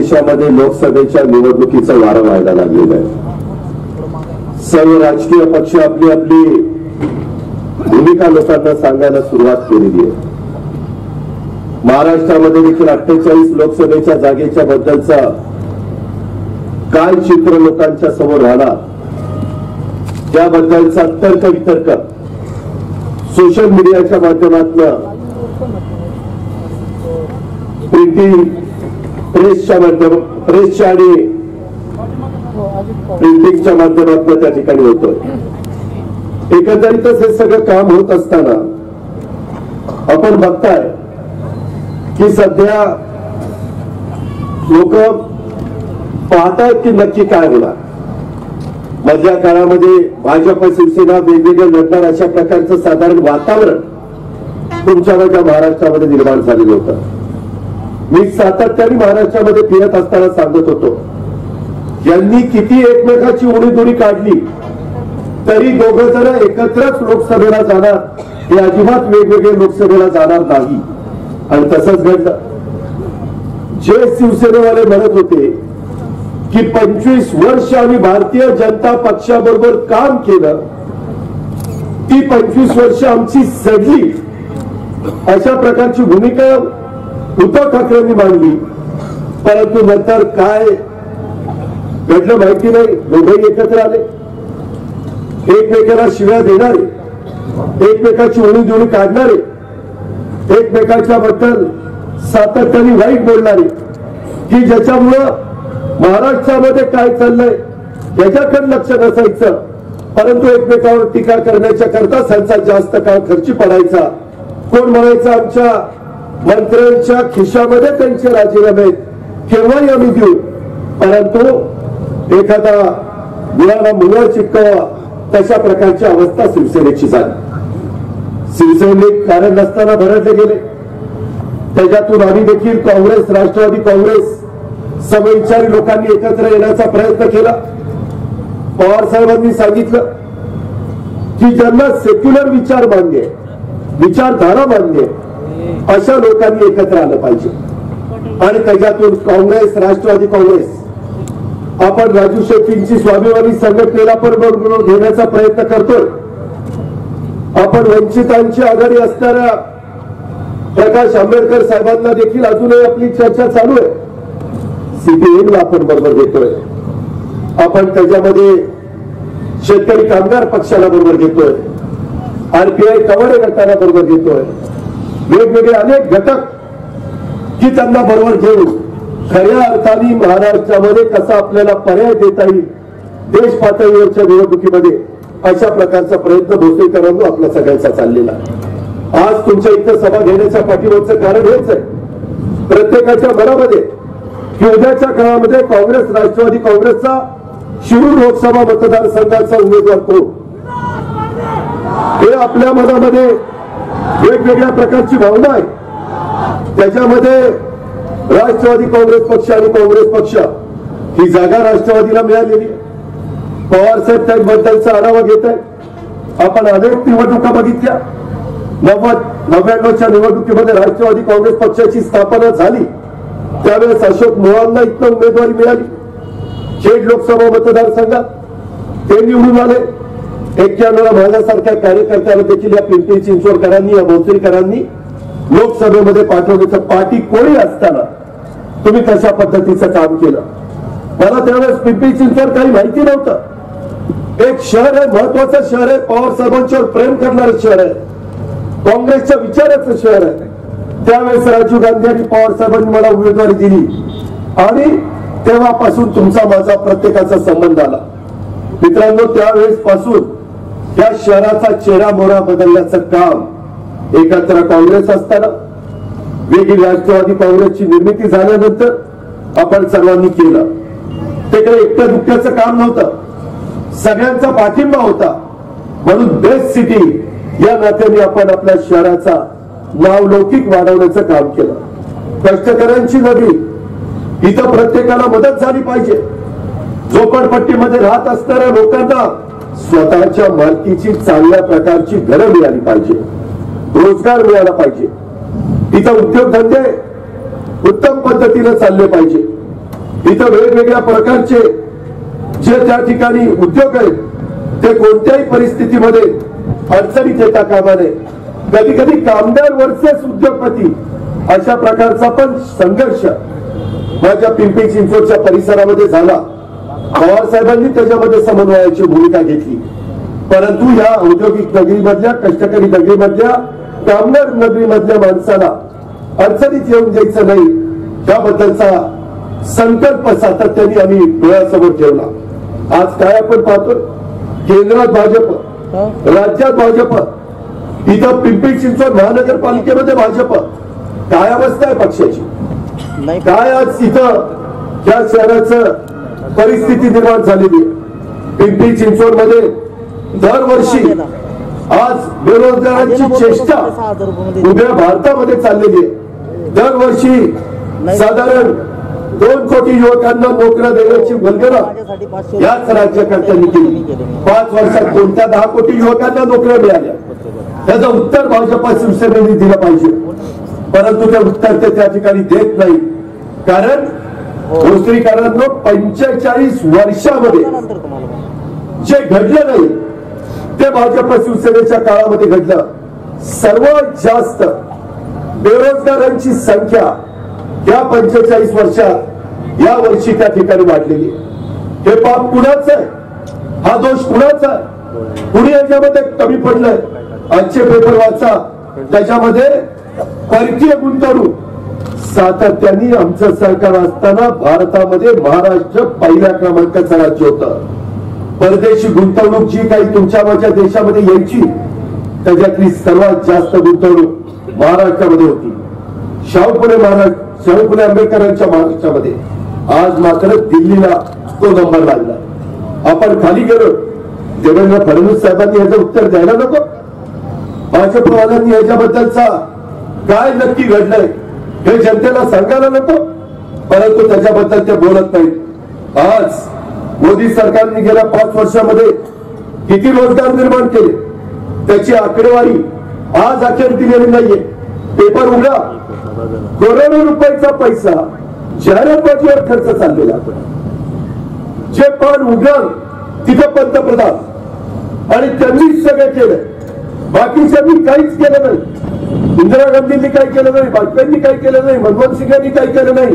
देशामध्ये लोकसभेच्या निवडणुकीचं वारं व्हायला लागलेलं आहे. सर्व राजकीय पक्ष आपली आपली भूमिका लोकांना सांगायला सुरुवात केलेली आहे. महाराष्ट्रामध्ये देखील 48 लोकसभेच्या जागेच्या बद्दलचा काय चित्र लोकांच्या समोर आला त्याबद्दलचा तर्क वितर्क सोशल मीडियाच्या माध्यमातून, प्रिंटिंग प्रेसच्या आणि प्रिंटिंगच्या माध्यमातून त्या ठिकाणी होतोय. एकंदरीतच हे सगळं काम होत असताना आपण बघताय की सध्या लोक पाहतायत की नक्की काय होणार. मधल्या काळामध्ये भाजप शिवसेना वेगवेगळे लढणार अशा प्रकारचं साधारण वातावरण तुमच्या माझ्या महाराष्ट्रामध्ये निर्माण झालेलं होतं. मी सातत्याने महाराष्ट्रामध्ये फिरत असताना सांगत होतो, यांनी किती एकमेकाची उडीदुडी काढली तरी दोघं जण एकत्रच लोकसभेला जाणार, हे अजिबात वेगवेगळे लोकसभेला जाणार नाही. आणि तसंच घडलं. जे शिवसेनेवाले म्हणत होते की 25 वर्ष आम्ही भारतीय जनता पक्षाबरोबर काम केलं, ती 25 वर्ष आमची सडली, अशा प्रकारची भूमिका उद्धव ठाकरेंनी मांडली. परंतु नंतर काय घडलं माहिती नाही. दोघेही एकत्र आले, एकमेकाला शिव्या देणारे, एकमेकाची उणीधुणी काढणारे, एकमेकाच्या बद्दल सातत्याने वाईट बोलणारे, की ज्याच्यामुळं महाराष्ट्रामध्ये काय चाललंय याच्याकडे लक्ष नसायचं, परंतु एकमेकावर टीका करण्याच्या करता त्यांचा जास्त काळ खर्ची पडायचा. कोण म्हणायचं आमच्या मंत्र्यांच्या खिशामध्ये त्यांचे राजीनामे केव्हाही आम्ही देऊ, परंतु एखादा मुलाला मुला चिटकावा तशा प्रकारची अवस्था शिवसेनेची झाली. शिवसैनिक कारण नसताना भरडले गेले. त्याच्यातून आम्ही देखील काँग्रेस, राष्ट्रवादी काँग्रेस समविचारी लोकांनी एकत्र येण्याचा प्रयत्न केला. पवार साहेबांनी सांगितलं की ज्यांना सेक्युलर विचार मान्य, विचारधारा मान्य, अशा लोकांनी एकत्र आलं पाहिजे. आणि त्याच्यातून काँग्रेस, राष्ट्रवादी काँग्रेस आपण राजू शेट्टींची स्वाभिमानी संघटनेला पण बरोबर घेण्याचा प्रयत्न करतोय. आपण वंचितांची आघाडी असणाऱ्या प्रकाश आंबेडकर साहेबांना देखील अजूनही आपली चर्चा चालू आहे. सीपीएमला आपण बरोबर घेतोय. आपण त्याच्यामध्ये शेतकरी कामगार पक्षाला बरोबर घेतोय, आरपीआय कवाडे गटाला बरोबर घेतोय. वेगवेगळे अनेक घटक की त्यांना बरोबर घेऊन खऱ्या अर्थाने महाराष्ट्रामध्ये कसा आपल्याला पर्याय देता येईल देश पातळीवरच्या निवडणुकीमध्ये, अशा प्रकारचा प्रयत्न भोसलेकरांनो आपला सगळ्यांचा चाललेला आहे. आज तुमच्या इथं सभा घेण्याच्या पाठीमागचं कारण हेच आहे, प्रत्येकाच्या मनामध्ये की उद्याच्या काळामध्ये काँग्रेस, राष्ट्रवादी काँग्रेसचा शिरूर लोकसभा मतदारसंघाचा उमेदवार कोण, हे आपल्या मनामध्ये वेगवेगळ्या प्रकारची भावना आहे. त्याच्यामध्ये राष्ट्रवादी काँग्रेस पक्ष आणि काँग्रेस पक्ष ही जागा राष्ट्रवादीला मिळालेली. पवार साहेब त्याबद्दलचा आढावा घेत आहे. आपण अनेक निवडणुका बघितल्या. 99च्या निवडणुकीमध्ये राष्ट्रवादी काँग्रेस पक्षाची स्थापना झाली त्यावेळेस अशोक मोहोळांना इथं उमेदवारी मिळाली. खेड लोकसभा मतदारसंघात ते निवडून आले. 91ला माझ्यासारख्या कार्यकर्त्याला देखील या पिंपरी चिंचवडकरांनी, या भोसरीकरांनी लोकसभेमध्ये पाठवण्याचं, पार्टी कोणी असताना तुम्ही कशा पद्धतीचं काम केलं. मला त्यावेळेस पिंपरी चिंचवड काही माहिती नव्हतं. एक शहर आहे, महत्वाचं शहर आहे, पवार साहेबांच्यावर प्रेम करणारं शहर आहे, काँग्रेसच्या विचाराचं शहर आहे. त्यावेळेस राजीव गांधी आणि पवार साहेबांनी मला उमेदवारी दिली आणि तेव्हापासून तुमचा माझा प्रत्येकाचा संबंध आला. मित्रांनो, त्यावेळेस पासून या शहराचा चेहरा मोहरा बदलण्याचं काम एकत्र काँग्रेस असताना, वेगळी राष्ट्रवादी काँग्रेसची निर्मिती झाल्यानंतर आपण सर्वांनी केलं. ते काही एकट्या दुःखाचं काम नव्हतं, सगळ्यांचा पाठिंबा होता. म्हणून बेस्ट सिटी या नात्याने आपण आपल्या शहराचा नावलौकिक वाढवण्याचं काम केलं. कष्टकऱ्यांची नगरी, इथं प्रत्येकाला मदत झाली पाहिजे. झोपडपट्टीमध्ये राहत असणाऱ्या लोकांना स्वतःच्या मालकीची चांगल्या प्रकारची घरं मिळाली पाहिजे, रोजगार मिळाला पाहिजे. इथं उद्योगधंदे उत्तम पद्धतीने चालले पाहिजे. इथं वेगवेगळ्या प्रकारचे जे त्या ठिकाणी उद्योग आहेत ते कोणत्याही परिस्थितीमध्ये अडचणीत येता कामा नये. कधी कधी कामगार वर्सेस उद्योगपती अशा प्रकारचा पण संघर्ष माझ्या पिंपरी चिंचवडच्या परिसरामध्ये झाला. पवार साहेबांनी त्याच्यामध्ये समन्वयाची भूमिका घेतली. परंतु या औद्योगिक नगरीमधल्या, कष्टकरी नगरीमधल्या, कामगार नगरीमधल्या माणसाला अडचणीत येऊन द्यायचं नाही त्याबद्दलचा संकल्प सातत्याने आम्ही डोळ्यासमोर ठेवला. आज काय आपण पाहतो, केंद्रात भाजप, राज्यात भाजप, इथं पिंपरी चिंचवड महानगरपालिकेमध्ये भाजप. काय अवस्था आहे पक्षाची, काय आज इथं या शहराचं परिस्थिती निर्माण झालेली आहे. पिंपरी चिंचवड मध्ये दरवर्षी आज बेरोजगारांची चेष्टा उभ्या भारतामध्ये चाललेली आहे. दरवर्षी साधारण 2 कोटी युवकांना नोकऱ्या देण्याची वल्गना याच राज्यकर्त्यांनी केली. 5 वर्षात कोणत्या 10 कोटी युवकांना नोकऱ्या मिळाल्या, त्याचं उत्तर भाजपा शिवसेनेने दिलं पाहिजे. परंतु ते उत्तर ते त्या ठिकाणी देत नाही. कारण भोसरीकरांनो 45 वर्षामध्ये जे घडलं नाही ते भाजप शिवसेनेच्या काळामध्ये घडलं. सर्वात जास्त बेरोजगारांची संख्या या 45 वर्षात या वर्षी त्या ठिकाणी वाढलेली. हे पाप कुणाचं आहे, हा दोष कुणाचा आहे, कुणी याच्यामध्ये कमी पडलंय. आजचे पेपर वाचा, त्याच्यामध्ये परकीय गुंतवणूक सातत्याने आमचं सरकार असताना भारतामध्ये महाराष्ट्र पहिल्या क्रमांकाचं राज्य होतं. परदेशी गुंतवणूक जी काही तुमच्या माझ्या देशामध्ये यायची त्याच्यातली सर्वात जास्त गुंतवणूक महाराष्ट्रामध्ये होती. शाहू फुले आंबेडकरांच्या महाराष्ट्रामध्ये. आज मात्र दिल्लीला तो नंबर लागला. आपण खाली गेलो, देवेंद्र फडणवीस साहेबांनी याचं उत्तर द्यायला नको. भाजपवाल्यांनी याच्याबद्दलचा काय नक्की घडलंय हे जनतेला सांगायला नको. परंतु त्याच्याबद्दल ते बोलत नाहीत. आज मोदी सरकारने गेल्या 5 वर्षामध्ये किती रोजगार निर्माण केले त्याची आकडेवारी आज अखेर दिलेली नाहीये. पेपर उघडा, करोडो रुपयाचा पैसा जाहिरातबाजीवर खर्च चाललेला. जे पान उघड तिथं पंतप्रधान आणि त्यांनीच सगळं केलं, बाकीच्यांनी काहीच केलं नाही. इंदिरा गांधींनी काही केलं नाही, वाजपेयींनी काही केलं नाही, मनमोहन सिंगांनी काही केलं नाही,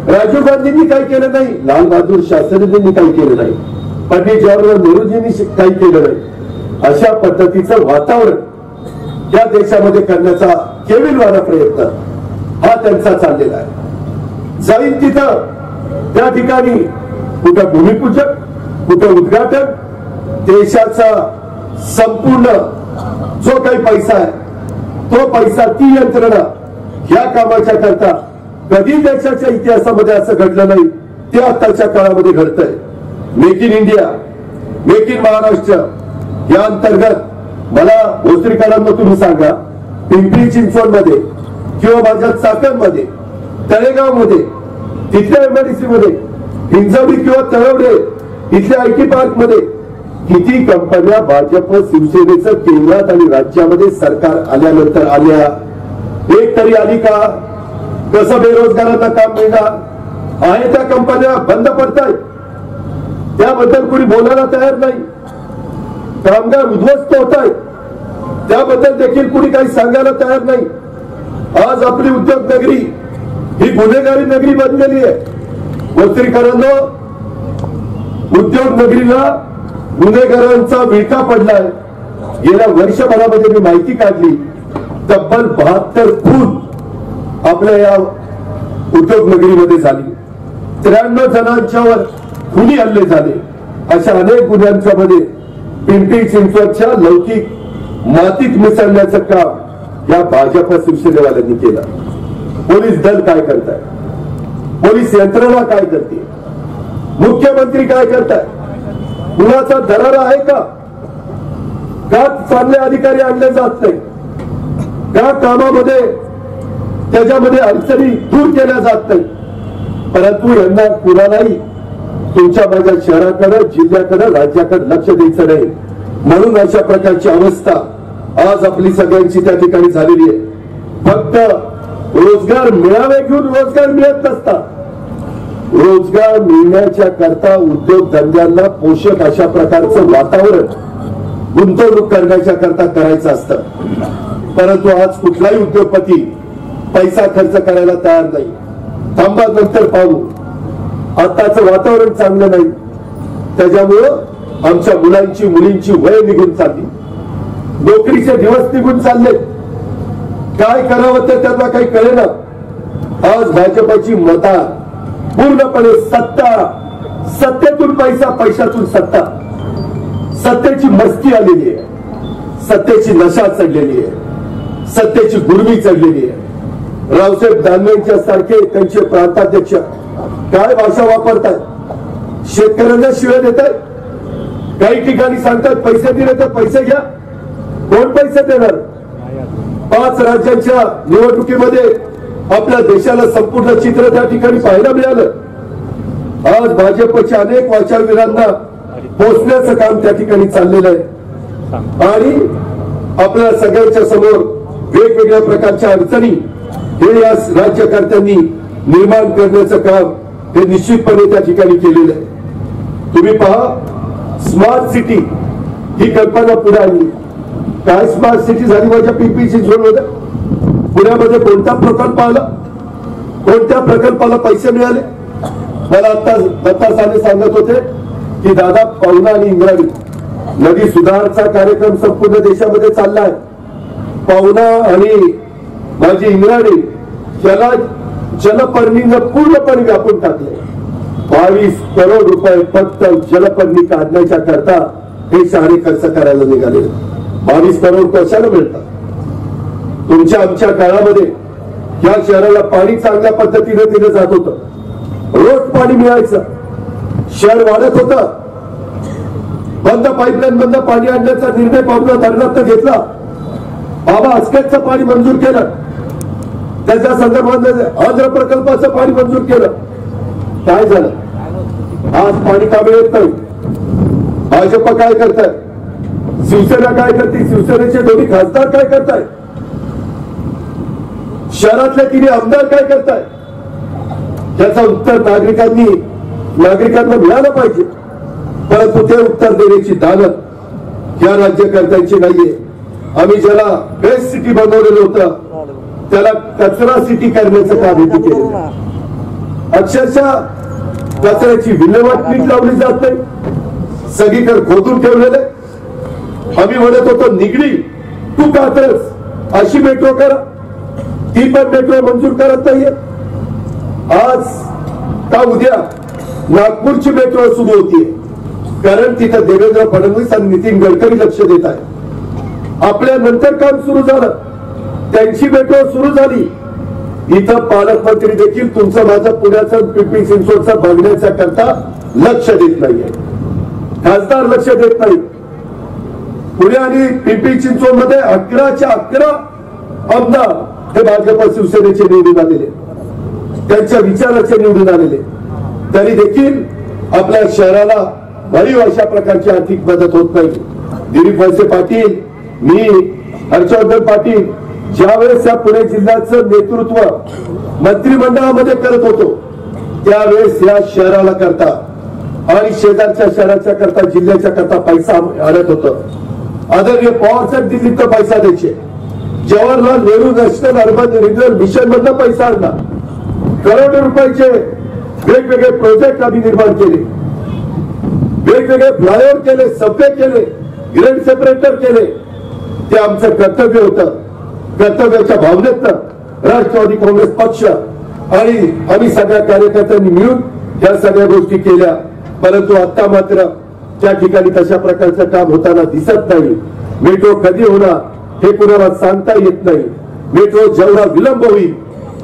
राजीव गांधींनी काही केलं नाही, लाल बहादूर शास्त्रीजींनी काही केलं नाही, पंडित जवाहरलाल नेहरूजींनी काही केलं नाही. अशा पद्धतीचं वातावरण या देशामध्ये करण्याचा केविलवाणा प्रयत्न हा त्यांचा चाललेला आहे. जाईल तिथं त्या ठिकाणी कुठं भूमिपूजन, कुठं उद्घाटन, देशाचा संपूर्ण जो काही पैसा आहे तो पैसा, ती यंत्रणा या कामाच्या करता कधी देशाच्या इतिहासामध्ये असं घडलं नाही ते आताच्या काळामध्ये घडतंय. Make in India, make in Maharashtra या अंतर्गत मला भोसरीकरांना तुम्ही सांगा, पिंपरी चिंचवड मध्ये किंवा माझ्या चाकणमध्ये, तळेगाव मध्ये, तिथल्या एमआयडीसी मध्ये, हिंजवडी किंवा तळवडे इथल्या आयटी पार्क मध्ये किती कंपन्या भाजप शिवसेनेचं केंद्रात आणि राज्यामध्ये सरकार आल्यानंतर आल्या. एक तरी आली का? कसं बेरोजगारांना काम मिळणार आहे? त्या कंपन्या बंद पडतायत, त्याबद्दल कोणी बोलायला तयार नाही. कामगार उद्ध्वस्त होत आहेत, त्याबद्दल देखील कुणी काही सांगायला तयार नाही. आज आपली उद्योग नगरी ही गुन्हेगारी नगरी बनलेली आहे. भोसरीकरांना उद्योग नगरीला गुन्हेगारांचा विळखा पडलाय. गेल्या वर्षभरामध्ये मी माहिती काढली, तब्बल 72 खून आपल्या या उद्योग नगरीमध्ये झाली. 93 जणांच्यावर खुनी हल्ले झाले. अशा अनेक गुन्ह्यांच्या मध्ये पिंपरी चिंचवडच्या लौकिक मातीत मिसळण्याचं काम या भाजप शिवसेनेवाल्यांनी केलं. पोलीस दल काय करताय, पोलीस यंत्रणा काय करते, मुख्यमंत्री काय करताय, कुणाचा दरार आहे का? चांगले अधिकारी आणले जात नाही का? कामामध्ये त्याच्यामध्ये अडचणी दूर केल्या जात नाही. परंतु यांना कुणालाही तुमच्या माझ्या शहराकडे, जिल्ह्याकडे, राज्याकडे लक्ष द्यायचं नाही. म्हणून अशा प्रकारची अवस्था आज आपली सगळ्यांची त्या ठिकाणी झालेली आहे. फक्त रोजगार मिळावे घेऊन रोजगार मिळत नसतात. रोजगार मिळण्याच्या करता उद्योगधंद्यांना पोषक अशा प्रकारचं वातावरण गुंतवणूक करण्याच्या करता करायचं असतं. परंतु आज कुठलाही उद्योगपती पैसा खर्च करायला तयार नाही. थांबा, नंतर पाहू, आताचं वातावरण चांगलं नाही, त्याच्यामुळं आमच्या मुलांची मुलींची वय निघून चालली, नोकरीचे दिवस निघून चालले, काय करावं तर त्यांना काही कळेना. आज भाजपची मता पूर्णपणे सत्तेतून पैसा, पैशातून सत्ता, सत्तेची मस्ती आलेली आहे, सत्तेची नशा चढलेली आहे, सत्तेची गुरमी चढलेली आहे. रावसाहेब दानवेंच्या सारखे त्यांचे प्रांताध्यक्ष काय भाषा वापरतात, शेतकऱ्यांना शिव्या देतात, काही ठिकाणी सांगतात पैसे दिले तर पैसे घ्या. कोण पैसे देणार? 5 राज्यांच्या निवडणुकीमध्ये आपल्या देशाला संपूर्ण चित्र त्या ठिकाणी पाहायला मिळालं. आज भाजपच्या अनेक वाचारवीरांना पोचण्याचं काम त्या ठिकाणी चाललेलं आहे आणि आपल्या सगळ्यांच्या समोर वेगवेगळ्या प्रकारच्या अडचणी हे या राज्यकर्त्यांनी निर्माण करण्याचं काम हे निश्चितपणे त्या ठिकाणी केलेलं आहे. तुम्ही पहा, स्मार्ट सिटी ही कल्पना पुढे आणली. काय स्मार्ट सिटी झाली माझ्या पिंपरी चिंचवडमध्ये? पुण्यामध्ये कोणता प्रकल्प आला, कोणत्या प्रकल्पाला पैसे मिळाले? मला आता दत्ता साने सांगत होते की दादा, पवना आणि इंद्रायणी नदी सुधारचा कार्यक्रम संपूर्ण देशामध्ये चालला आहे. पवना आणि माझी इंद्रायणी याला जलपर्णीनं पूर्णपणे व्यापून टाकले. 22 करोड रुपये फक्त जलपर्णी काढण्याच्या करता हे शहरी खर्च करायला निघाले. 22 करोड कशाला मिळतात? तुमच्या आमच्या काळामध्ये या शहराला पाणी चांगल्या पद्धतीने दिलं जात होतं, रोज पाणी मिळायचं, शहर वाढत होतं. बंद पाईपलाईन बंद पाणी आणण्याचा निर्णय पावला धरणात घेतला. बाबा आजकेचं पाणी मंजूर केलं, त्याच्या संदर्भात आंध्र प्रकल्पाचं पाणी मंजूर केलं. काय झालं? आज पाणी का मिळत नाही? भाजप काय करताय? शिवसेना काय करते? शिवसेनेचे दोन्ही खासदार काय करताय? शहरातले 3 आमदार काय करताय? त्याचं उत्तर नागरिकांना मिळालं पाहिजे. परंतु ते उत्तर देण्याची दानत या राज्यकर्त्यांची नाहीये. आम्ही ज्याला बेस्ट सिटी बनवलेलं होतं त्याला कचरा सिटी करण्याचं काम हेतू केलं. अक्षरशः कचऱ्याची विल्हेवाट नीट लावली जात नाही, सगळीकडे खोदून ठेवलेले. आम्ही म्हणत होतो निगडी तू कात्रज अशी मेट्रो करा, ती पण मेट्रो मंजूर करत नाहीये. आज का उद्या नागपूरची मेट्रो सुरू होतीये, कारण तिथं देवेंद्र फडणवीस आणि नितीन गडकरी लक्ष देत आहे. आपल्या नंतर काम सुरू झालं, त्यांची मेट्रो सुरू झाली. इथं पालकमंत्री देखील तुमचं माझं पुण्याचं पिंपरी चिंचवडचं बघण्याच्या करता लक्ष देत नाहीये, खासदार लक्ष देत नाही. पुणे आणि पिंपरी चिंचवडमध्ये 11च्या 11 आमदार हे भाजप शिवसेनेचे निवडून आलेले, त्यांच्या विचाराचे निवडून आलेले. तरी देखील आपल्या शहराला भरीव अशा प्रकारची आर्थिक मदत होत नाही. दिलीप वळसे पाटील, मी, हर्षवर्धन पाटील ज्यावेळेस या पुणे जिल्ह्याचं नेतृत्व मंत्रिमंडळामध्ये करत होतो त्यावेळेस या शहराला करता आणि शेजारच्या शहराच्या करता जिल्ह्याच्या करता पैसा आणत होतं. आदरणीय पवार साहेब दिल्लीत पैसा द्यायचे, Jawaharlal Nehru national urban renewal mission मधनं पैसा आणला, करोडो रुपयाचे वेगवेगळे प्रोजेक्ट आम्ही निर्माण केले, वेगवेगळे फ्लायओव्हर केले, सबवे केले, ग्रेड सेपरेटर केले. ते आमचं कर्तव्य होतं. कर्तव्याच्या भावनेतनं राष्ट्रवादी काँग्रेस पक्ष आणि आम्ही सगळ्या कार्यकर्त्यांनी मिळून या सगळ्या गोष्टी केल्या. परंतु आता मात्र त्या ठिकाणी तशा प्रकारचं काम होताना दिसत नाही. मेट्रो कधी होणार हे कुणाला सांगता येत नाही. मेट्रो जेवढा विलंब होईल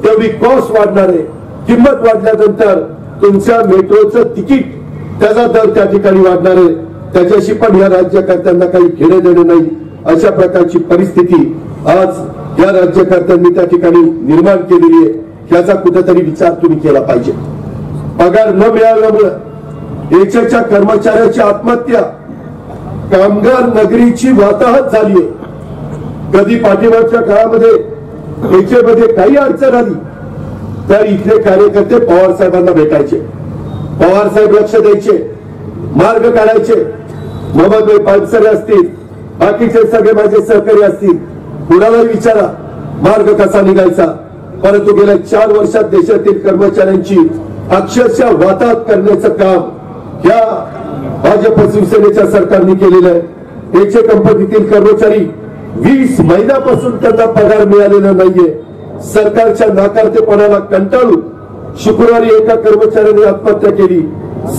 तेवढी कॉस्ट वाढणार आहे. किंमत वाढल्यानंतर तुमच्या मेट्रोचं तिकीट त्याचा दर त्या ठिकाणी वाढणार आहे. त्याच्याशी पण या राज्यकर्त्यांना काही घेणे देणे नाही. अशा प्रकारची परिस्थिती आज या राज्यकर्त्यांनी त्या ठिकाणी निर्माण केलेली आहे. याचा कुठेतरी विचार तुम्ही केला पाहिजे. पगार न मिळाल्यामुळे एचच्या कर्मचाऱ्याची आत्महत्या, कामगार नगरीची वाताहत झाली आहे. कधी पाठीमागच्या काळामध्ये एचमध्ये काही अडचण आली तर इथले कार्यकर्ते पवार साहेबांना भेटायचे. पवार साहेब लक्ष द्यायचे, मार्ग काढायचे. मोहम्मद पानसरे असतील, बाकीचे सगळे माझे सहकारी असतील, कुणालाही विचारा मार्ग कसा निघायचा. परंतु गेल्या 4 वर्षात देशातील कर्मचाऱ्यांची अक्षरशः वाताहत करण्याचं काम या भाजप शिवसेनेच्या सरकारने केलेलं आहे. एचे कंपनीतील कर्मचारी 20 महिन्यापासून त्यांना पगार मिळालेला नाहीये. सरकारच्या नाकारतेपणाला कंटाळून शुक्रवारी एका कर्मचाऱ्याने आत्महत्या केली.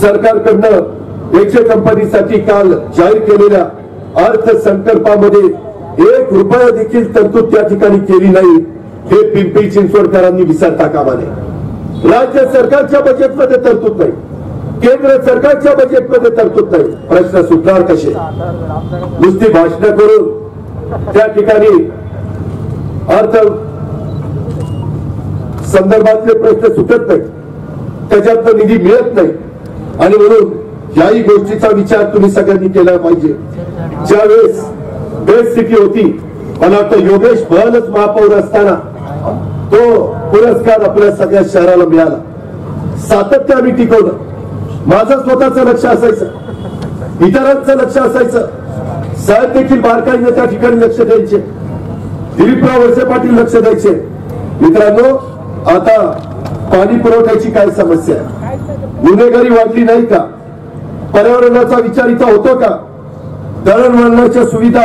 सरकारकडनं एचे कंपनीसाठी काल जाहीर केलेल्या अर्थसंकल्पामध्ये 1 रुपया देखील तरतूद त्या ठिकाणी केली नाही. हे पिंपरी चिंचवडकरांनी विसरता कामा नये. राज्य सरकारच्या बजेटमध्ये तरतूद नाही, केंद्र सरकारच्या बजेटमध्ये तरतूद नाही. प्रश्न सुटणार कसे? नुसती भाषणं करून त्या ठिकाणी अर्थ संदर्भातले प्रश्न सुटत नाही, त्याच्यातनं निधी मिळत नाही. आणि म्हणून याही गोष्टीचा विचार तुम्ही सगळ्यांनी केला पाहिजे. ज्यावेळेस बेस्ट सिटी होती, मला वाटतं योगेश बहलच महापौर असताना तो पुरस्कार आपल्या सगळ्या शहराला मिळाला. सातत्य आम्ही टिकवलं. माझं स्वतःचं लक्ष असायचं, इतरांचं लक्ष असायचं. साहेब देखील बारकाईने त्या ठिकाणी लक्ष द्यायचे, दिलीपराव वळसे पाटील लक्ष द्यायचे. मित्रांनो, आता पाणी पुरवठ्याची काय समस्या आहे? गुन्हेगारी वाढली नाही का? पर्यावरणाचा विचार इथं होतो का? दळणवळणाच्या सुविधा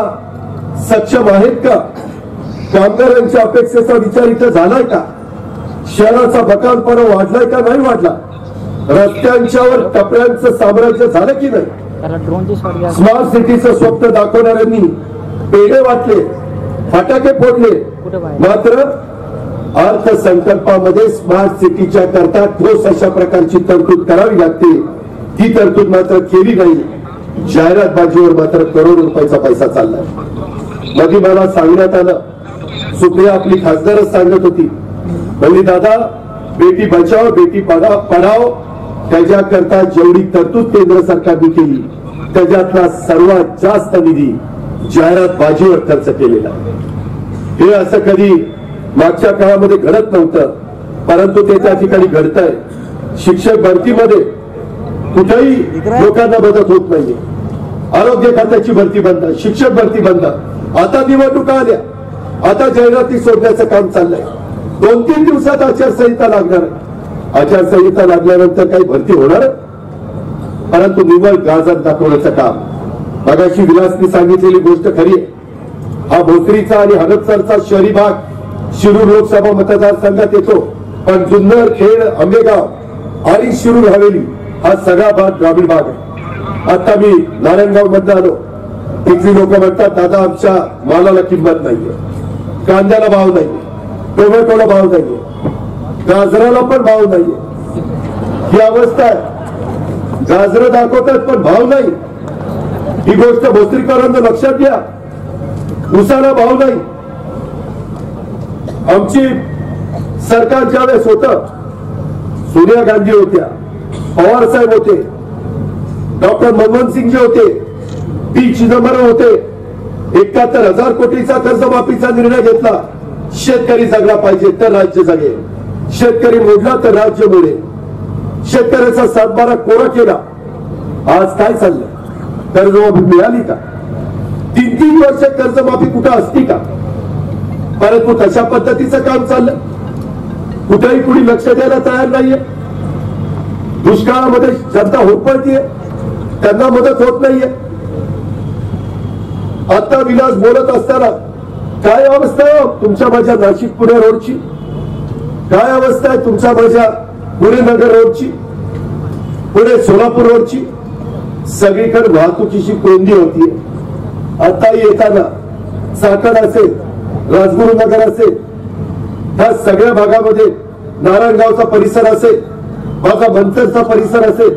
सक्षम आहेत का? कामगारांच्या अपेक्षेचा विचार इथं झालाय का? शहराचा बकालपणा वाढलाय का नाही वाढला? रस्त्यांच्यावर टपऱ्यांचं साम्राज्य झालं की नाही? स्मार्ट सिटीचं स्वप्न दाखवणाऱ्यांनी पेढे वाटले, फटाके फोडले, मात्र अर्थसंकल्पामध्ये स्मार्ट सिटीच्या करता ठोस अशा प्रकारची तरतूद करावी लागते. ती तरतूद मात्र केली नाही. जाहिरातबाजीवर मात्र करोड रुपयाचा पैसा चाललाय. मध्ये मला सांगण्यात आलं, सुप्रिया आपली खासदारच सांगत होती, म्हणजे दादा बेटी बचाव बेटी पढाव त्याच्याकरता जेवढी तरतूद केंद्र सरकारने केली त्याच्यातला सर्वात जास्त निधी जाहिरातबाजीवर खर्च केलेला. हे असं कधी मागच्या काळामध्ये घडत नव्हतं, परंतु ते त्या ठिकाणी घडतंय. शिक्षक भरतीमध्ये कुठेही लोकांना मदत होत नाहीये. आरोग्य खात्याची भरती बंद, शिक्षक भरती बंद. आता निवडणुका आल्या, आता जाहिराती सोडण्याचं काम चाललंय. 2-3 दिवसात आचारसंहिता लागणार आहे. आचारसंहिता लागल्यानंतर काही भरती होणार, परंतु निवड गाजर दाखवण्याचं काम. मगाशी विलासनी सांगितलेली गोष्ट खरी आहे. हा भोसरीचा आणि हडपसरचा शहरी भाग शिरूर लोकसभा मतदारसंघात येतो, पण जुन्नर, खेड, आंबेगाव आणि शिरूर हवेली हा सगळा भाग ग्रामीण भाग आहे. आता मी नारायणगाव मध्ये आलो, तिथली लोक म्हणतात दादा आमच्या मालाला किंमत नाहीये, कांद्याला भाव नाहीये, टोमॅटोला भाव नाहीये, गाजराला पण भाव नाहीये. ही अवस्था आहे. गाजरं दाखवतात पण भाव नाही. ही गोष्ट भोसरीकरांना लक्षात घ्या. उसाला भाव नाही. आमची सरकार ज्यावेळेस होतं, सोनिया गांधी होत्या, पवार साहेब होते, डॉक्टर मनमोहन सिंगजी होते, पी चिदंबरम होते. 71,000 कोटीचा कर्जमाफीचा निर्णय घेतला. शेतकरी जगला पाहिजे तर राज्य जगेल, शेतकरी मोडला तर राज्य मोडेल. शेतकऱ्याचा 7-12 कोरा केला. आज काय चाललंय? कर्जमाफी मिळाली का? 3-3 वर्ष कर्जमाफी कुठं असती का? परंतु तशा पद्धतीचं काम चाललंय. कुठेही कुणी लक्ष द्यायला तयार नाहीये. दुष्काळामध्ये जनता होरपळतीये, त्यांना मदत होत नाहीये. आता विलास बोलत असताना काय अवस्था आहे तुमच्या माझ्या नाशिक पुणे रोडची? काय अवस्था आहे तुमच्या माझ्या पुणे नगर रोडची, पुणे सोलापूर रोडची? सगळीकडे वाहतुकीची कोंडी होतीये. आता येताना चाकण असेल, राजगुरुनगर असेल, ह्या सगळ्या भागामध्ये नारायणगावचा परिसर असेल, माझा मंतरचा परिसर असेल,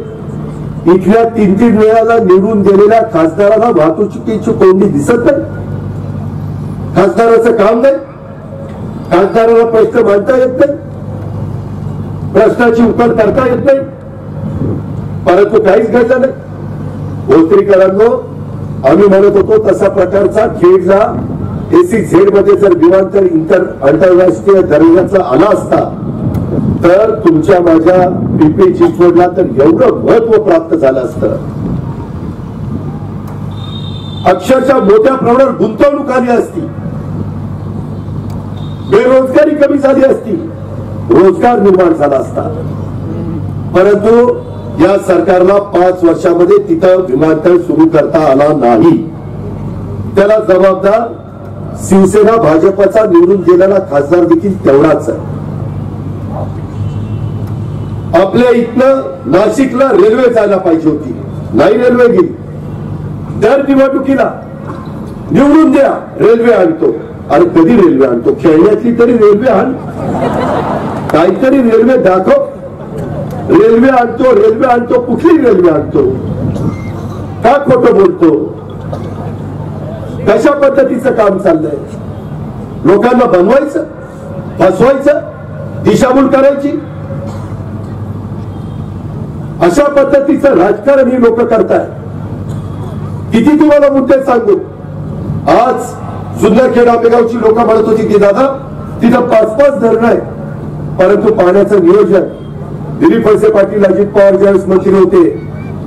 इथल्या 3-3 वेळाला निवडून गेलेल्या खासदाराला वाहतुकीची कोंडी दिसत नाही. खासदाराचं काम नाही, खासदाराला प्रश्न मांडता येत नाही, प्रश्नाची उकल करता येत नाही, परंतु काहीच घडलं नाही. भोसरीकरांनो, आम्ही म्हणत होतो तसा प्रकारचा खेडला SEZ मध्ये जर विमानतळ आंतरराष्ट्रीय दर्जाचा आला असता तर तुमच्या माझ्या पिंपरी चिंचवडला तर एवढं महत्व प्राप्त झालं असतं. अक्षरशः मोठ्या प्रमाणात गुंतवणूक आली असती, बेरोजगारी कमी झाली असती, रोजगार निर्माण झाला असता. परंतु या सरकारला 5 वर्षामध्ये तिथं विमानतळ सुरू करता आला नाही. त्याला जबाबदार शिवसेना भाजपचा निवडून गेलेला खासदार देखील तेवढाच आहे. आपल्या इथनं नाशिकला रेल्वे जायला पाहिजे होती, नाही रेल्वे गेली. दर निवडणुकीला निवडून द्या, रेल्वे आणतो. अरे कधी रेल्वे आणतो? खेळण्यातली तरी रेल्वे आण, काहीतरी रेल्वे दाखव. रेल्वे आणतो, कुठली रेल्वे आणतो? का खोटं बोलतो? कशा पद्धतीचं काम चाललंय? लोकांना बनवायचं, फसवायचं, दिशाभूल करायची, अशा पद्धतीचं राजकारण ही लोक करताय. किती तुम्हाला मुद्दे सांगू. आज जुन्नरखेड आंबेगावची लोक म्हणत होती की दादा तिथं 5-5 धरणं आहे, परंतु पाण्याचं नियोजन दिलीप वळसे पाटील, अजित पवार ज्यावेळेस मंत्री होते,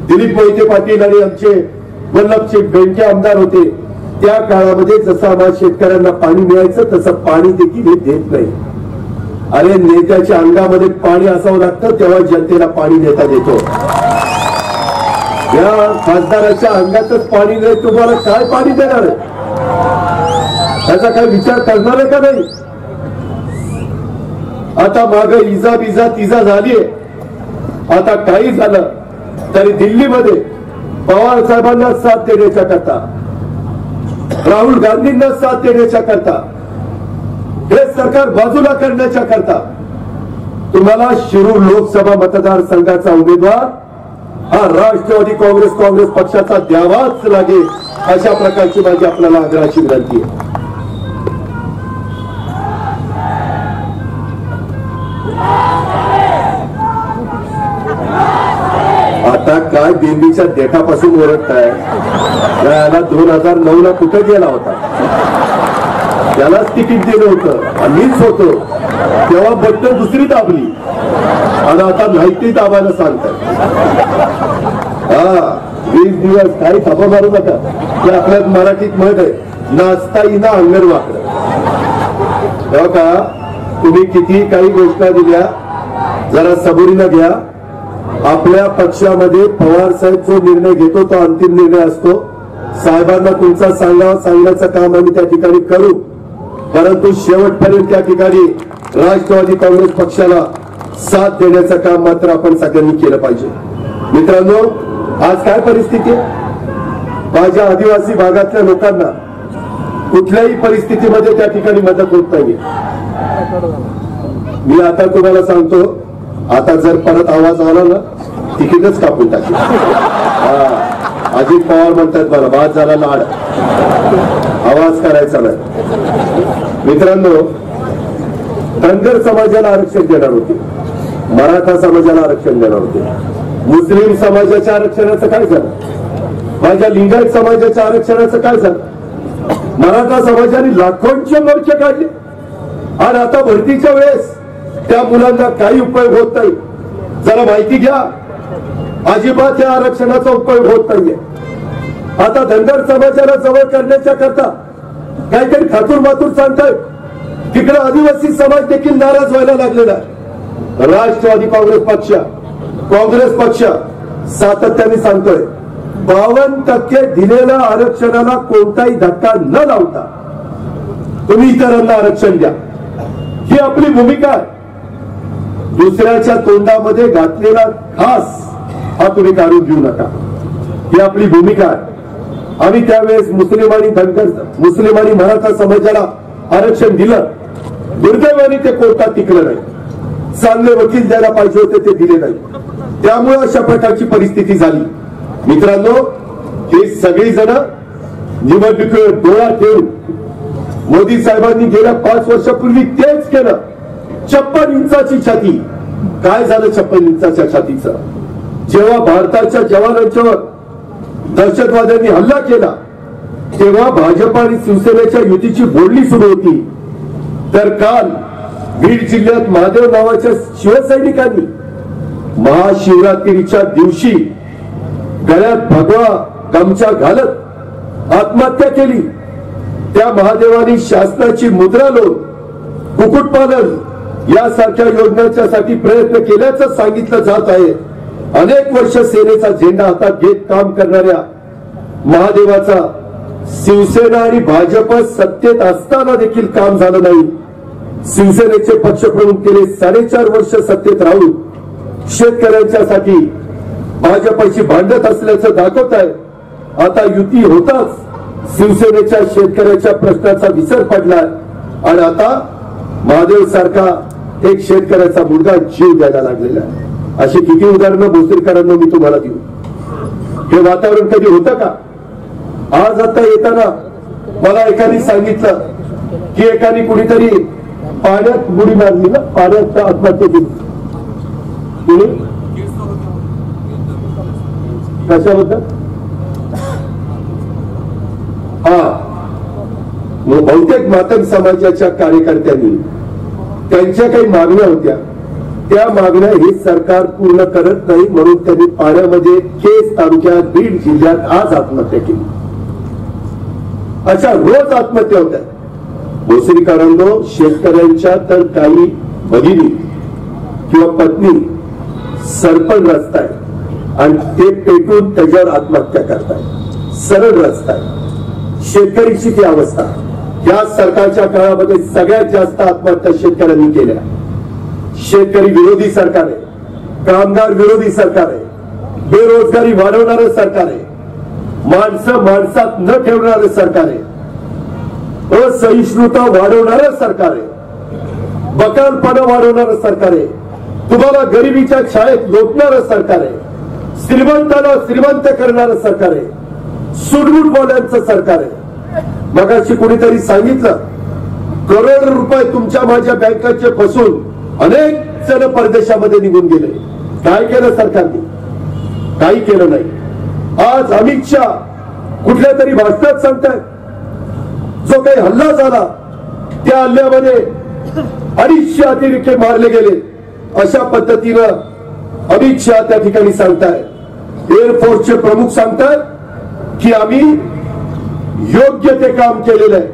दिलीप मोहिते पाटील आणि आमचे वल्लभचे बेंके आमदार होते, त्या काळामध्ये जसं आम्हाला शेतकऱ्यांना पाणी मिळायचं तसं पाणी देखील हे देत नाही. अरे नेत्याच्या अंगामध्ये पाणी असावं लागतं तेव्हा जनतेला पाणी देता येतो. या खासदाराच्या अंगातच पाणी नाही, तुम्हाला काय पाणी देणार आहे? त्याचा काय विचार करणार आहे का नाही? आता माग इजा बिजा तिजा झालीये. आता काही झालं तरी दिल्लीमध्ये पवार साहेबांना साथ देण्याच्या करता, राहुल गांधींना साथ देण्याच्या करता, हे सरकार बाजूला करण्याच्या करता तुम्हाला शिरूर लोकसभा मतदारसंघाचा उमेदवार हा राष्ट्रवादी काँग्रेस पक्षाचा द्यावाच लागेल, अशा प्रकारची माझी आपल्याला आग्रहाची विनंती आहे. आता काय बेंबीच्या देठापासून ओरडताय? याला 2009ला कुठे गेला होता? त्यालाच तिकीट दिलं होतं, मीच होतो तेव्हा बटन दुसरी दाबली आणि आता माहिती दाबायला सांगताय. हा 20 दिवस काही थापा मारू नका. ते आपल्या मराठीत म्हण आहे, नाचता येईना अंगण वाकडं. तेव्हा का तुम्ही किती काही गोष्टी दिल्या, जरा सबुरीनं घ्या. आपल्या पक्षामध्ये पवार साहेब जो निर्णय घेतो तो अंतिम निर्णय असतो. साहेबांना तुमचा सांगण्याचं काम आम्ही त्या ठिकाणी करू, परंतु शेवटपर्यंत त्या ठिकाणी राष्ट्रवादी काँग्रेस पक्षाला साथ देण्याचं काम मात्र आपण सगळ्यांनी केलं पाहिजे. मित्रांनो, आज काय परिस्थिती आहे? माझ्या आदिवासी भागातल्या लोकांना कुठल्याही परिस्थितीमध्ये त्या ठिकाणी मदत होत नाहीये. मी आता तुम्हाला सांगतो, आता जर परत आवाज आला ना तिकीटच कापून टाकेल. अजित पवार म्हणतात मला बाद झाला लाड, आवाज करायचा नाही. मित्रांनो, धनगर समाजाला आरक्षण देणार होते, मराठा समाजाला आरक्षण देणार होते, मुस्लिम समाजाच्या आरक्षणाचं काय झालं? माझ्या लिंगायत समाजाच्या आरक्षणाचं काय झालं? मराठा समाजाने लाखोंचे मोर्चे काढले आणि आता भरतीच्या वेळेस त्या मुलांना काही उपयोग होत नाही. जरा माहिती घ्या, अजिबात या आरक्षणाचा उपयोग होत नाहीये. आता धनगर समाजाला जवळ करण्याच्या करता काहीतरी खातूर मातूर सांगताय. तिकडे आदिवासी समाज देखील नाराज व्हायला लागलेला आहे. राष्ट्रवादी काँग्रेस पक्ष सातत्याने सांगतोय 52% दिलेल्या आरक्षणाला कोणताही धक्का न लावता तुम्ही इतरांना आरक्षण द्या, ही आपली भूमिका आहे. दुसऱ्याच्या तोंडामध्ये घातलेला घास हा तुम्ही काढून घेऊ नका, ही आपली भूमिका आहे. आम्ही त्यावेळेस मुस्लिम आणि मराठा समाजाला आरक्षण दिलं. दुर्दैवाने ते कोर्टात टिकलं नाही. चांगले वकील द्यायला पाहिजे होते, ते दिले नाही. त्यामुळे अशा प्रकारची परिस्थिती झाली. मित्रांनो, हे सगळी जण निवडणुकीवर डोळा ठेवून मोदी साहेबांनी गेल्या 5 वर्षापूर्वी तेच केलं. 56 इंचाची छाती. काय झालं 56 इंचाच्या छातीचं? जेव्हा भारताच्या जवानांच्यावर दहशतवाद्यांनी हल्ला केला तेव्हा भाजप आणि शिवसेनेच्या युतीची बोलणी सुरू होती. तर काल बीड जिल्ह्यात महादेव नावाच्या शिवसैनिकांनी महाशिवरात्रीच्या दिवशी गळ्यात भगवा गमछा घालत आत्महत्या केली. त्या महादेवानी शासनाची मुद्रा लोन, कुक्कुटपालन यासारख्या योजनांसाठी प्रयत्न केल्याचं सांगितलं जात आहे. अनेक वर्ष सेनेचा झेंडा हातात घेत काम करणाऱ्या महादेवाचा शिवसेना आणि भाजप सत्तेत असताना देखील काम झालं नाही. शिवसेनेचे पक्षप्रमुख गेले 4.5 वर्ष सत्तेत राहून शेतकऱ्यांच्यासाठी भाजपशी भांडत असल्याचं दाखवत आहे. आता युती होताच शिवसेनेच्या शेतकऱ्याच्या प्रश्नाचा विसर पडलाय आणि आता महादेव सारखा एक शेतकऱ्याचा मुलगा जीव द्यायला लागलेला आहे. अशी किती उदाहरणं भोसरीकरांना मी तुम्हाला देऊ. हे वातावरण कधी होतं का? आज आता येताना मला एकाने सांगितलं की एकाने कुणीतरी पाण्यात बुडी मारली ना, पाण्यात आत्महत्या केली. कशाबद्दल? हा, बहुतेक मातंग समाजाच्या कार्यकर्त्यांनी त्यांच्या काही मागण्या होत्या, त्या मागण्या हे सरकार पूर्ण करत नाही म्हणून त्यांनी पाण्यामध्ये केज तालुक्यात बीड जिल्ह्यात आज आत्महत्या केली. अशा रोज आत्महत्या होत्या. भोसरीकरांनो, शेतकऱ्यांच्या तर काही भगिनी किंवा पत्नी सरपण रचताय आणि ते पेटून त्याच्यावर आत्महत्या करताय. सरळ रचताय. शेतकरीची ती अवस्था. या सरकारच्या काळामध्ये सगळ्यात जास्त आत्महत्या शेतकऱ्यांनी केल्या. शेतकरी विरोधी सरकार आहे, कामगार विरोधी सरकार आहे, बेरोजगारी वाढवणारं सरकार आहे, माणसं माणसात न ठेवणारं सरकार आहे, असहिष्णुता वाढवणारं सरकार आहे, बकालपणा वाढवणारं सरकार आहे, तुम्हाला गरिबीच्या छायेत लोटणारं सरकार आहे, श्रीमंताला श्रीमंत करणारं सरकार आहे, सुडबुड बोल्यांचं सरकार आहे. मगाशी कुणीतरी सांगितलं करोड रुपये तुमच्या माझ्या बँकाचे फसून अनेक जण परदेशामध्ये निघून गेले. काय केलं सरकारने? काही केलं नाही. आज अमित शहा कुठल्या तरी भाषणात सांगतायत जो काही हल्ला झाला त्या हल्ल्यामध्ये 250 अतिरेकी मारले गेले. अशा पद्धतीनं अमित शहा त्या ठिकाणी सांगतायत. एअरफोर्सचे प्रमुख सांगतायत की आम्ही योग्य ते काम केलेलं आहे.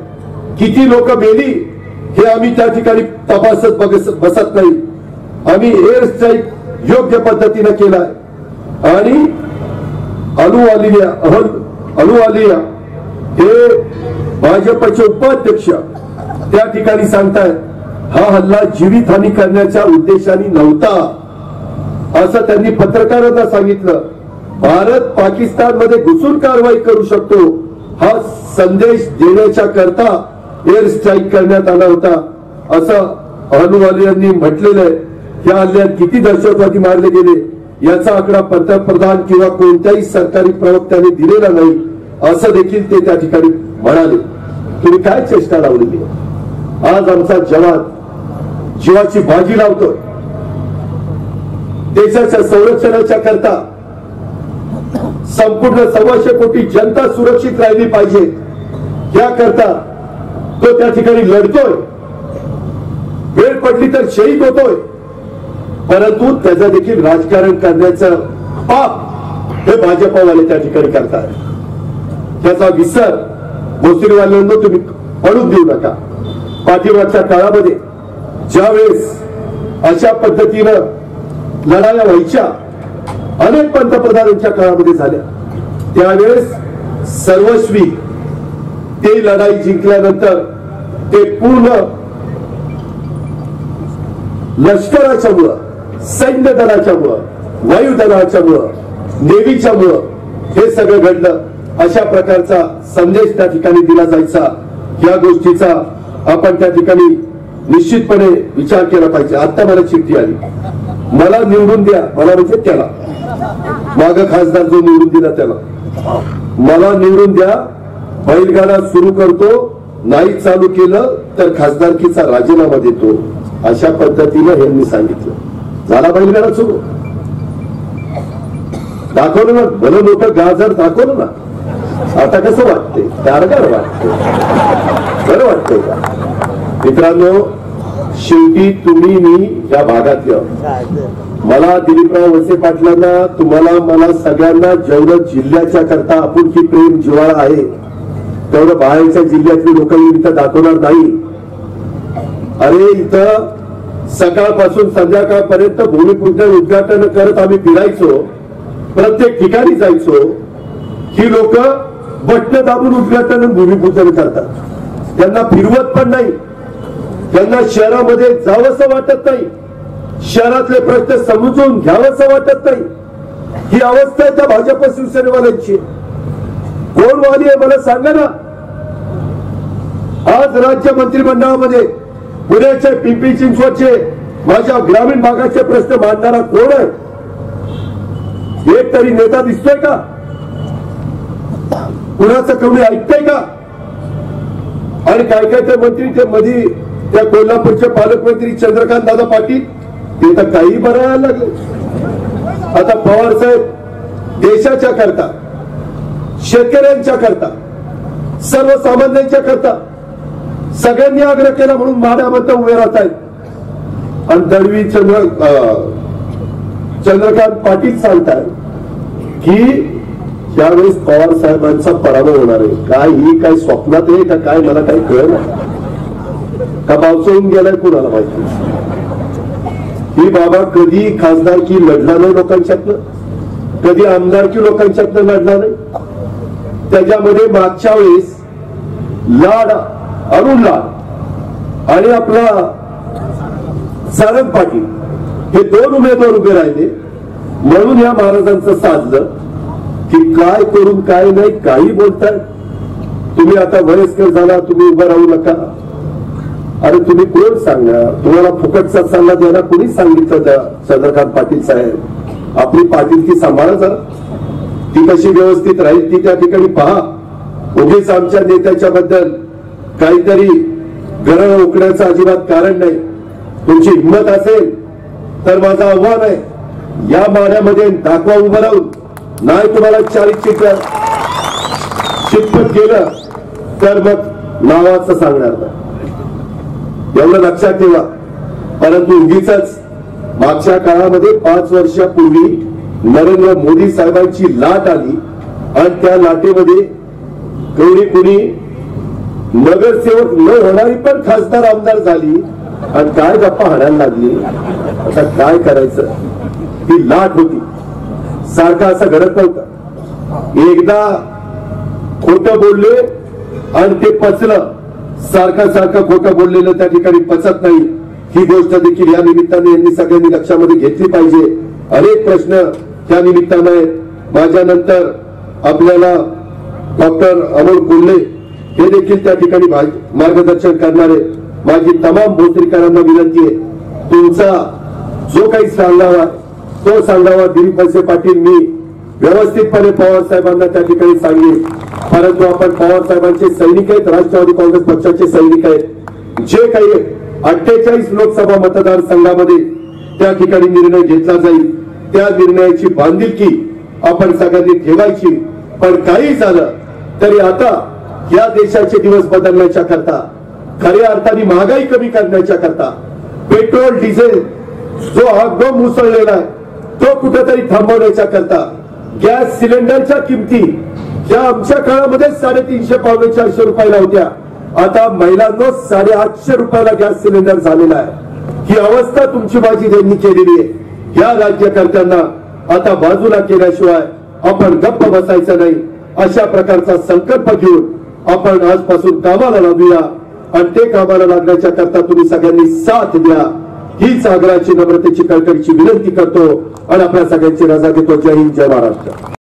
किती लोक मेली हे आम्ही त्या ठिकाणी तपासत बसत नाही. आम्ही एअर स्ट्राईक योग्य पद्धतीने केलाय. आणि अहलुवालिया हे भाजपचे उपाध्यक्ष त्या ठिकाणी सांगतायत हा हल्ला जीवितहानी करण्याच्या उद्देशाने नव्हता असं त्यांनी पत्रकारांना सांगितलं. भारत पाकिस्तानमध्ये घुसून कारवाई करू शकतो हा संदेश देण्याच्या करता एअर स्ट्राईक करण्यात आला होता असं अहलुवालियांनी म्हटलेलं आहे. या हल्ल्यात किती दहशतवादी मारले गेले याचा आकडा पंतप्रधान किंवा कोणत्याही सरकारी प्रवक्त्याने दिलेला नाही असं देखील ते त्या ठिकाणी म्हणाले. तुम्ही काय चेष्टा लावलेली? आज आमचा जवान जीवाची बाजी लावतोय. देशाच्या संरक्षणाच्या करता संपूर्ण 125 कोटी जनता सुरक्षित राहिली पाहिजे याकरता तो त्या ठिकाणी लढतोय. वेळ पडली तर शहीद होतोय. परंतु त्याचं देखील राजकारण करण्याचं पाप हे भाजपवाले त्या ठिकाणी करतात. त्याचा विसर भोसरीवाल्यांना तुम्ही पडून देऊ नका. पाठीमागच्या काळामध्ये ज्यावेळेस अशा पद्धतीनं लढाया व्हायच्या अनेक पंतप्रधानांच्या काळामध्ये झाल्या त्यावेळेस सर्वस्वी ते लढाई जिंकल्यानंतर ते पूर्ण लष्कराच्या मुळे, सैन्य दलाच्या मुळे, वायुदलाच्या मुळे, नेव्हीच्या मुळे हे सगळं घडलं. अशा प्रकारचा संदेश त्या ठिकाणी दिला जायचा. या गोष्टीचा आपण त्या ठिकाणी निश्चितपणे विचार केला पाहिजे. आता मला चिठ्ठी आली, मला निवडून द्या. मला म्हणजे त्याला माग खासदार जो निवडून दिला त्याला मला निवडून द्या. बैलगाडा सुरू करतो, नाही चालू केलं तर खासदारकीचा राजीनामा देतो. अशा पद्धतीनं यांनी सांगितलं. झाला बैलगाडा सुरू. दाखवलं ना, भलं मोठं गाजर दाखवलं ना. आता कसं वाटतंय? कारगार वाटतंय, बरं वाटतंय का? मित्रांनो, शेवटी तुम्ही मी या भागातल्या मला दिलीपराव वळसे पाटलांना तुम्हाला मला सगळ्यांना जेवढं जिल्ह्याच्या करता आपुलकी प्रेम जिव्हाळा आहे तेवढं बाहेरच्या जिल्ह्यातली लोक इथं दाखवणार नाही. अरे इथं सकाळपासून संध्याकाळपर्यंत भूमिपूजन उद्घाटन करत आम्ही फिरायचो, प्रत्येक ठिकाणी जायचो. ही लोक बटणं दाबून उद्घाटन भूमिपूजन करतात. त्यांना फिरवत पण नाही, त्यांना शहरामध्ये जावंसं वाटत नाही, शहरातले प्रश्न समजून घ्यावंसं वाटत नाही. ही अवस्था आहे त्या भाजप शिवसेनेवाल्यांची. कोण वाली आहे मला सांगा ना. आज राज्य मंत्रिमंडळामध्ये पुण्याचे पिंपरी चिंचवडचे माझ्या ग्रामीण भागाचे प्रश्न मांडणारा कोण आहे? एक तरी नेता दिसतोय का? कुणाचं कोणी ऐकतंय का? आणि काय काय ते मंत्री ते मध्ये त्या कोल्हापूरचे पालकमंत्री चंद्रकांत दादा पाटील ते तर काही बनायला लागले. आता पवार साहेब देशाच्या करता, शेतकऱ्यांच्या करता, सर्वसामान्यांच्या करता सगळ्यांनी आग्रह केला म्हणून माड्यामध्ये उभे राहत आहेत. आणि दळवी चंद्रकांत पाटील सांगतात की यावेळेस पवार साहेबांचा पराभव होणार आहे. काय ही काय स्वप्नात आहे का काय मला काही कळलं का बावचवून गेलाय कुणाला माहिती. ही बाबा कधी खासदारकी लढला नाही लोकांच्यातनं, कधी आमदारकी लोकांच्यातनं लढला नाही. त्याच्यामध्ये मागच्या वेळेस लाड अरुण लाड आणि आपला सारंग पाटील हे दोन उमेदवार उभे राहिले. म्हणून या महाराजांचं साधलं की काय करून काय नाही काही बोलताय तुम्ही. आता वयस्कर झाला, तुम्ही उभं राहू नका. अरे तुम्ही कोण सांगणार? तुम्हाला फुकटचा सल्ला द्यायला कोणी सांगितलं? चंद्रकांत पाटील साहेब आपली पाटीलकी सांभाळा जरा, ती कशी व्यवस्थित राहील ती त्या ठिकाणी पहा. उगीच आमच्या नेत्याच्या बद्दल काहीतरी गरळ ओकण्याचं अजिबात कारण नाही. तुमची हिंमत असेल तर माझं आव्हान आहे, या माड्यामध्ये दाखवा उभं राहून. नाही तुम्हाला 40 चितपट गेलं तर मग नावाचं सांगणार नाही, एवढं लक्षात ठेवा. परंतु उगीच मागच्या काळामध्ये 5 वर्षापूर्वी नरेंद्र मोदी साहेबांची लाट आली आणि त्या लाटेमध्ये कुणी नगरसेवक न होणारी पण खासदार आमदार झाली आणि काय गप्पा हाणायला लागली. आता काय करायचं? ती लाट होती, सारखं असं घडत नव्हतं. एकदा खोटं बोलले आणि ते पचलं. सारखं खोटं बोललेलं त्या ठिकाणी पचत नाही. ही गोष्ट देखील या निमित्ताने यांनी सगळ्यांनी लक्षामध्ये घेतली पाहिजे. अनेक प्रश्न त्या निमित्ताने आहेत. माझ्यानंतर आपल्याला डॉक्टर अमोल कोल्हे हे देखील त्या ठिकाणी मार्गदर्शन करणारे. माझी तमाम भोसरीकरांना विनंती आहे, तुमचा जो काही सांगावा तो सांगावा. दिलीप वळसे पाटील मी व्यवस्थितपणे पवार साहेबांना त्या ठिकाणी सांगेन. परंतु आपण पवार साहेबांचे सैनिक आहेत, राष्ट्रवादी काँग्रेस पक्षाचे सैनिक आहेत. जे काही 48 लोकसभा मतदारसंघामध्ये त्या ठिकाणी निर्णय घेतला जाईल त्या निर्णयाची बांधिलकी आपण सगळ्यांनी ठेवायची. पण काही झालं तरी आता या देशाचे दिवस बदलण्याच्या करता, खऱ्या अर्थाने महागाई कमी करण्याच्या करता, पेट्रोल डिझेल जो आगम मुसळलेला आहे तो कुठेतरी थांबवण्याच्या करता, गॅस सिलेंडरच्या किमती ज्या आमच्या काळामध्ये 350 पावणे 400 रुपयाला होत्या, आता महिलांना 850 रुपयाला गॅस सिलेंडर झालेला आहे. ही अवस्था तुमची माझी त्यांनी केलेली आहे. या राज्यकर्त्यांना आता बाजूला केल्याशिवाय आपण गप्प बसायचं नाही. अशा प्रकारचा संकल्प घेऊन आपण आजपासून कामाला लागूया आणि ते कामाला लागण्याच्या करता तुम्ही सगळ्यांनी साथ द्या. हीच आग्रहाची नम्रतेची कळकळीची विनंती करतो आणि आपल्या सगळ्यांची रजा घेतो. जय हिंद, जय महाराष्ट्र.